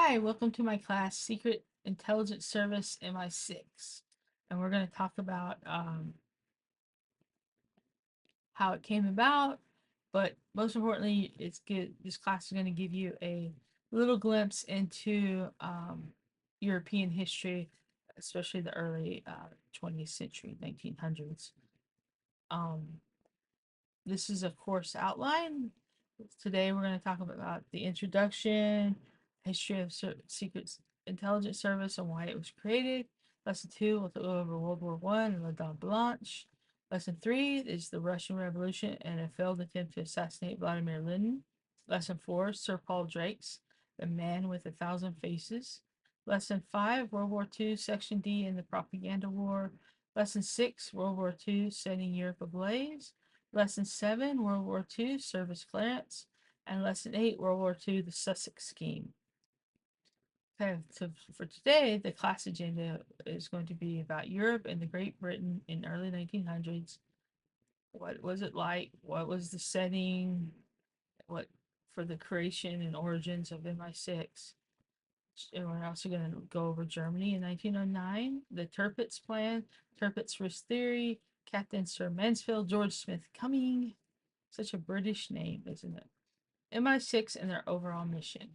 Hi, welcome to my class, Secret Intelligence Service MI6. And we're going to talk about how it came about, but most importantly, this class is going to give you a little glimpse into European history, especially the early 20th century, 1900s. Um, this is a course outline. Today we're going to talk about the introduction, history of Secret Intelligence Service and why it was created. Lesson 2, we'll go over World War One and La Dame Blanche. Lesson 3 is the Russian Revolution and a failed attempt to assassinate Vladimir Lenin. Lesson 4, Sir Paul Drake's The Man with a Thousand Faces. Lesson 5, World War II, Section D and the Propaganda War. Lesson 6, World War II, Setting Europe Ablaze. Lesson 7, World War II, Service Clearance. And Lesson 8, World War II, the Sussex Scheme. Okay, so for today, the class agenda is going to be about Europe and the Great Britain in early 1900s. What was it like? What was the setting? What for the creation and origins of MI6? And we're also going to go over Germany in 1909, the Tirpitz Plan, Tirpitz risk theory, Captain Sir Mansfield, George Smith-Cumming. Such a British name, isn't it? MI6 and their overall mission.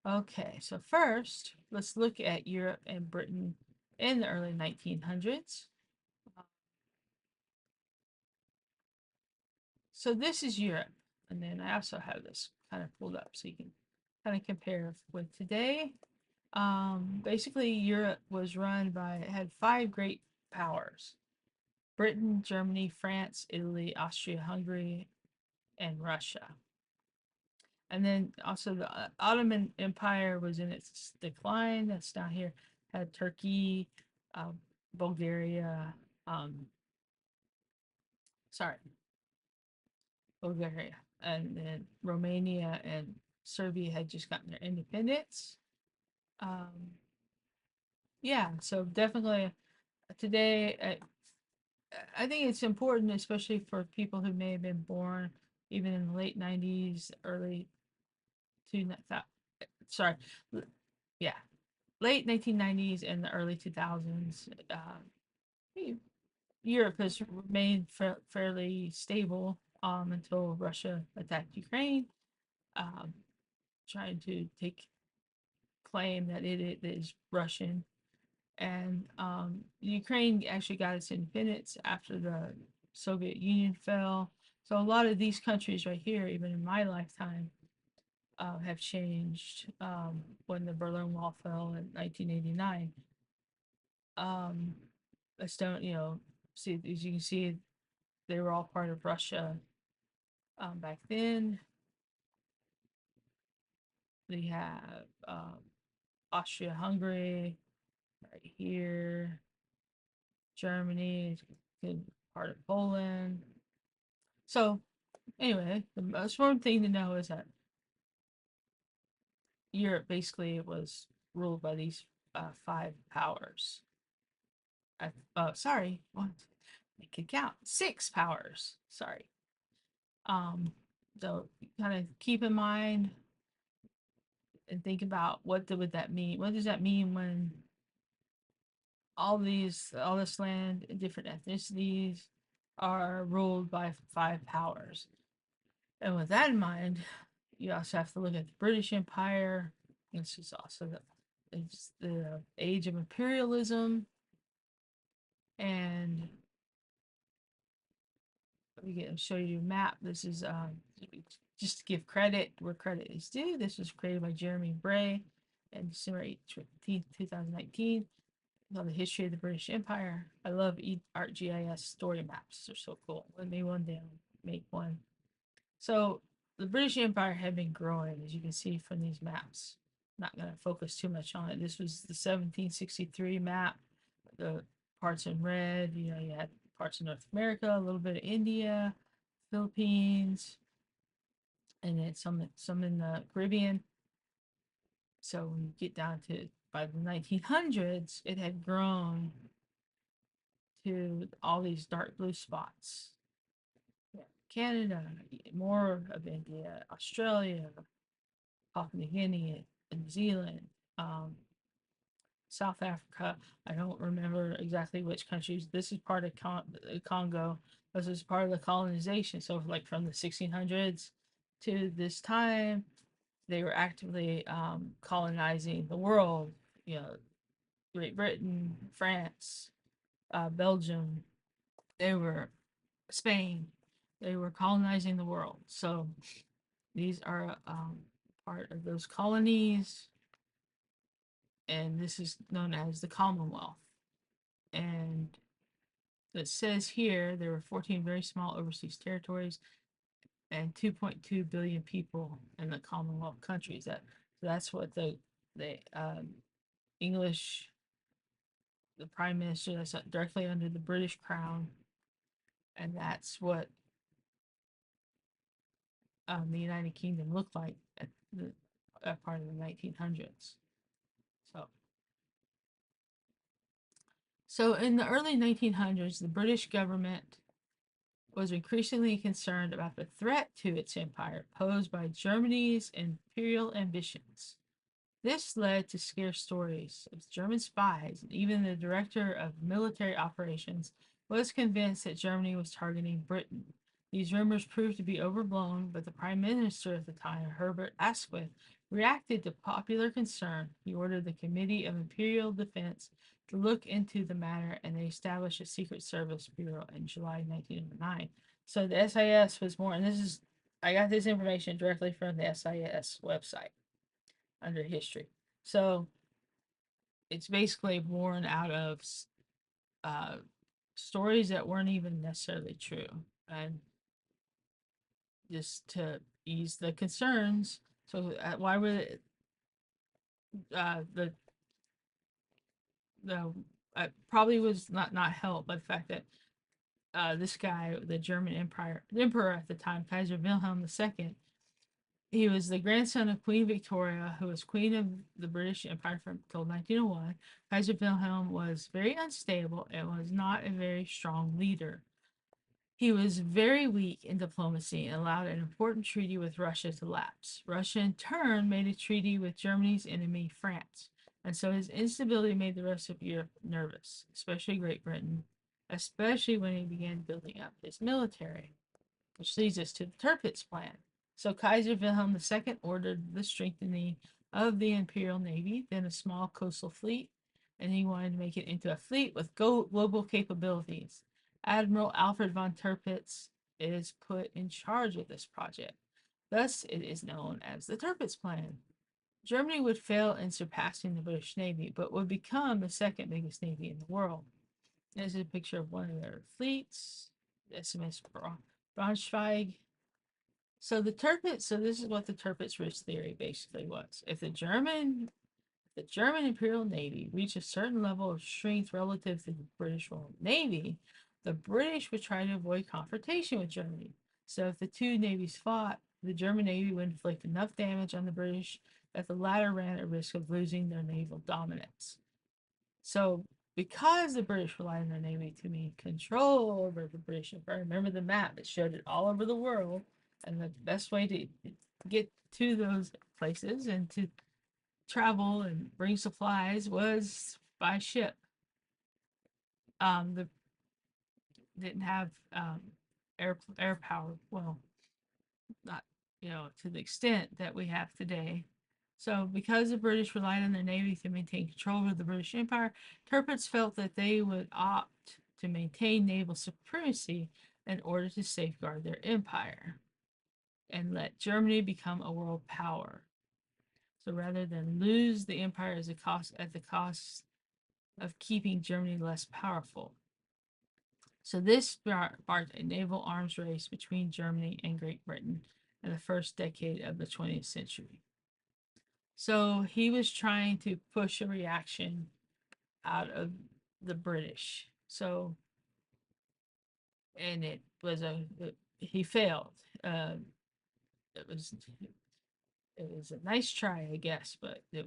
Okay, so first, let's look at Europe and Britain in the early 1900s. So this is Europe, and then I also have this kind of pulled up so you can kind of compare with today. Basically, Europe was run by, it had five great powers: Britain, Germany, France, Italy, Austria, Hungary, and Russia. And then also the Ottoman Empire was in its decline. That's down here. Had Turkey, uh, Bulgaria, um, sorry, Bulgaria, and then Romania and Serbia had just gotten their independence. Um, yeah, so definitely today, I think it's important, especially for people who may have been born even in the late 90s, early two, sorry, yeah, late 1990s and the early 2000s, Europe has remained fairly stable until Russia attacked Ukraine, um, trying to take claim that it is Russian. And Ukraine actually got its independence after the Soviet Union fell. So a lot of these countries right here, even in my lifetime, have changed when the Berlin Wall fell in 1989. Um, I don't, see, as you can see, they were all part of Russia back then. We have Austria Hungary right here, Germany, good part of Poland. So, anyway, the most important thing to know is that Europe basically was ruled by these five powers. Sorry, one, I can count six powers. Sorry. Um, so kind of keep in mind and think about would that mean? What does that mean when all this land and different ethnicities are ruled by five powers? And with that in mind, you also have to look at the British Empire. This is also it's the age of imperialism, and we can show you a map. This is just to give credit where credit is due. This was created by Jeremy Bray and December 18th, 2019. On the history of the British Empire. I love ArcGIS story maps. They're so cool. Let me one day make one. So the British Empire had been growing, as you can see from these maps. Not going to focus too much on it. This was the 1763 map. The parts in red, you had parts of North America, a little bit of India, Philippines, and then some in the Caribbean. So when you get down to by the 1900s, it had grown to all these dark blue spots. Yeah. Canada, more of India, Australia, Papua New Guinea, New Zealand, um, South Africa. I don't remember exactly which countries. This is part of Congo. This is part of the colonization. So, like from the 1600s to this time, they were actively colonizing the world. You know, Great Britain, France, Belgium. They were Spain. They were colonizing the world. So these are part of those colonies, and this is known as the Commonwealth. And it says here there were 14 very small overseas territories and 2.2 billion people in the Commonwealth countries. That's what the English, the Prime Minister, that's directly under the British Crown, and that's what the United Kingdom looked like at the part of the 1900s. So, so in the early 1900s, the British government was increasingly concerned about the threat to its empire posed by Germany's imperial ambitions. This led to scarce stories of German spies, and even the director of military operations was convinced that Germany was targeting Britain. These rumors proved to be overblown, but the Prime Minister at the time, Herbert Asquith, reacted to popular concern. He ordered the Committee of Imperial Defense to look into the matter, and they established a Secret Service Bureau in July 1909. So the SIS was more, and I got this information directly from the SIS website under history. So it's basically born out of uh, stories that weren't even necessarily true, and just to ease the concerns. So why would the probably was not helped by the fact that this guy, the German Empire the emperor at the time, Kaiser Wilhelm II, he was the grandson of Queen Victoria, who was queen of the British Empire from until 1901. Kaiser Wilhelm was very unstable and was not a very strong leader. He was very weak in diplomacy and allowed an important treaty with Russia to lapse. Russia, in turn, made a treaty with Germany's enemy, France. And so his instability made the rest of Europe nervous, especially Great Britain, especially when he began building up his military, which leads us to the Tirpitz Plan. So Kaiser Wilhelm II ordered the strengthening of the Imperial Navy, then a small coastal fleet, and he wanted to make it into a fleet with global capabilities. Admiral Alfred von Tirpitz is put in charge of this project. Thus, it is known as the Tirpitz Plan. Germany would fail in surpassing the British Navy, but would become the second biggest navy in the world. This is a picture of one of their fleets, the SMS Braunschweig. So this is what the Tirpitz risk theory basically was. If the German Imperial Navy reached a certain level of strength relative to the British Royal Navy, the British would try to avoid confrontation with Germany. So if the two navies fought, the German Navy would inflict enough damage on the British that the latter ran a risk of losing their naval dominance. So because the British relied on their navy to maintain control over the British Empire, remember the map, it showed it all over the world, and the best way to get to those places and to travel and bring supplies was by ship. The didn't have air power. Well, not to the extent that we have today. So, because the British relied on their navy to maintain control over the British Empire, Tirpitz felt that they would opt to maintain naval supremacy in order to safeguard their empire and let Germany become a world power. So, rather than lose the empire as at the cost of keeping Germany less powerful. So, this sparked a naval arms race between Germany and Great Britain in the first decade of the 20th century. So he was trying to push a reaction out of the British. So, and he failed. It was a nice try, I guess, but did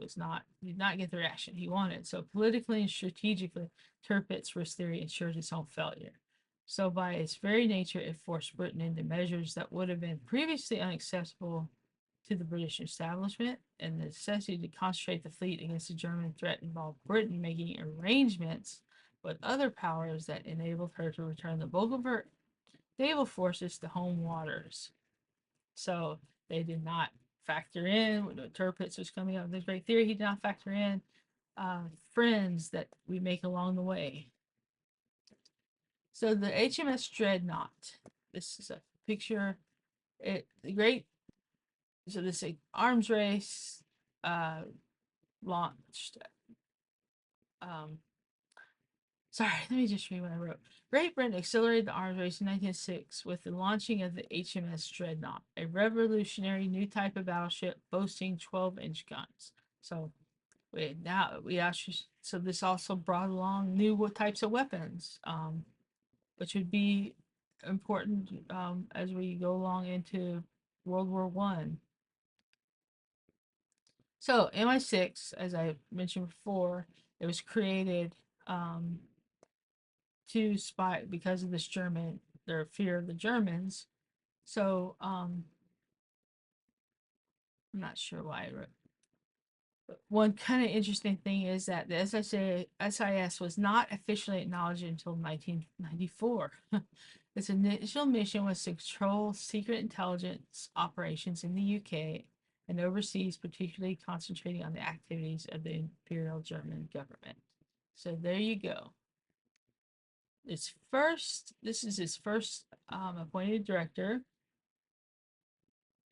not get the reaction he wanted. So politically and strategically, Tirpitz risk theory ensured its own failure. So by its very nature, it forced Britain into measures that would have been previously unacceptable to the British establishment, and the necessity to concentrate the fleet against the German threat involved Britain making arrangements with other powers that enabled her to return the bulk of her naval forces to home waters. So they did not factor in when Tirpitz was coming up with this great theory. He did not factor in friends that we make along the way. So the HMS Dreadnought. This is a picture. The great. So this is arms race launched. Um, sorry, let me just read what I wrote. Great Britain accelerated the arms race in 1906 with the launching of the HMS Dreadnought, a revolutionary new type of battleship boasting 12-inch guns. So so this also brought along new types of weapons, which would be important as we go along into World War One. So MI6, as I mentioned before, it was created to spy because of their fear of the Germans. So I'm not sure why I wrote. But one kind of interesting thing is that the SIS was not officially acknowledged until 1994. Its initial mission was to control secret intelligence operations in the UK and overseas, particularly concentrating on the activities of the Imperial German government. So there you go. This is his first appointed director,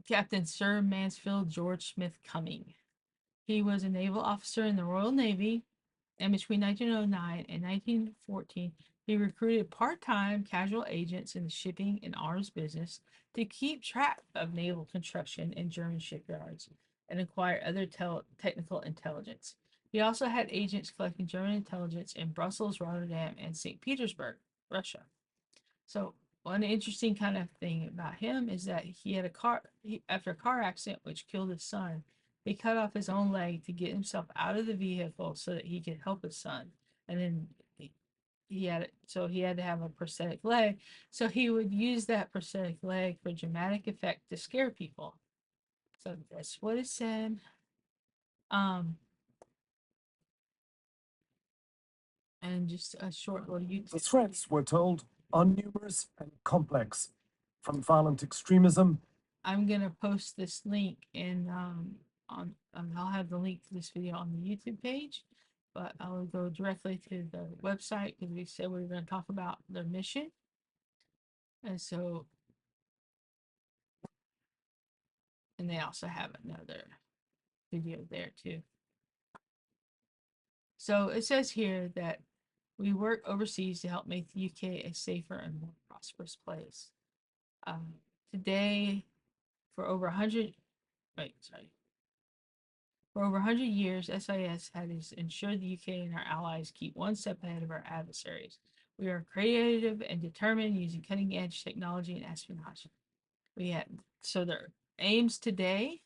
Captain Sir Mansfield George Smith-Cumming. He was a naval officer in the Royal Navy, and between 1909 and 1914, he recruited part-time casual agents in the shipping and arms business to keep track of naval construction in German shipyards and acquire other technical intelligence. He also had agents collecting German intelligence in Brussels, Rotterdam, and St. Petersburg, Russia. So one interesting kind of thing about him is that he had after a car accident which killed his son, he cut off his own leg to get himself out of the vehicle so that he could help his son. And then he had to have a prosthetic leg. So he would use that prosthetic leg for dramatic effect to scare people. So that's what it said. And just a short little YouTube. The threats, we're told, are numerous and complex, from violent extremism. I'm gonna post this link in I'll have the link to this video on the YouTube page, but I'll go directly to the website because we said we were going to talk about their mission, and they also have another video there too. So it says here that we work overseas to help make the UK a safer and more prosperous place. Today, for over 100, For over 100 years, SIS has ensured the UK and our allies keep one step ahead of our adversaries. We are creative and determined using cutting edge technology and espionage. So their aims today,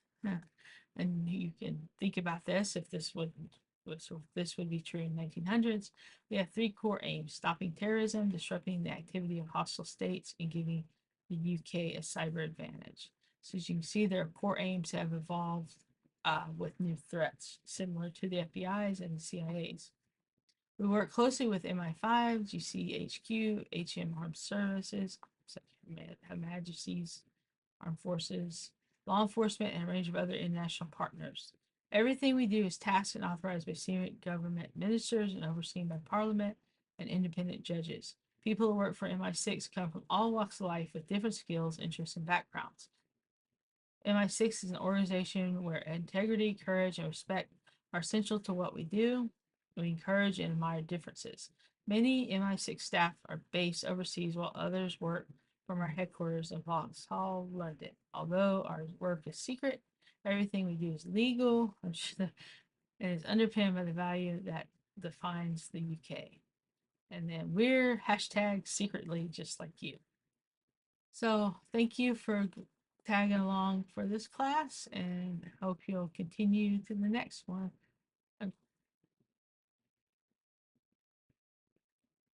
and you can think about this if this would be true in 1900s. We have three core aims: stopping terrorism, disrupting the activity of hostile states, and giving the UK a cyber advantage. So as you can see, their core aims have evolved with new threats, similar to the FBI's and the CIA's. We work closely with MI5, GCHQ, HM Armed Services, Her Majesty's Armed Forces, law enforcement, and a range of other international partners. Everything we do is tasked and authorized by senior government ministers and overseen by Parliament and independent judges. People who work for MI6 come from all walks of life with different skills, interests, and backgrounds. MI6 is an organization where integrity, courage, and respect are essential to what we do. We encourage and admire differences. Many MI6 staff are based overseas while others work from our headquarters in Vauxhall, London. Although our work is secret, everything we do is legal and is underpinned by the value that defines the UK. And then we're #secretly just like you. So thank you for tagging along for this class, and hope you'll continue to the next one.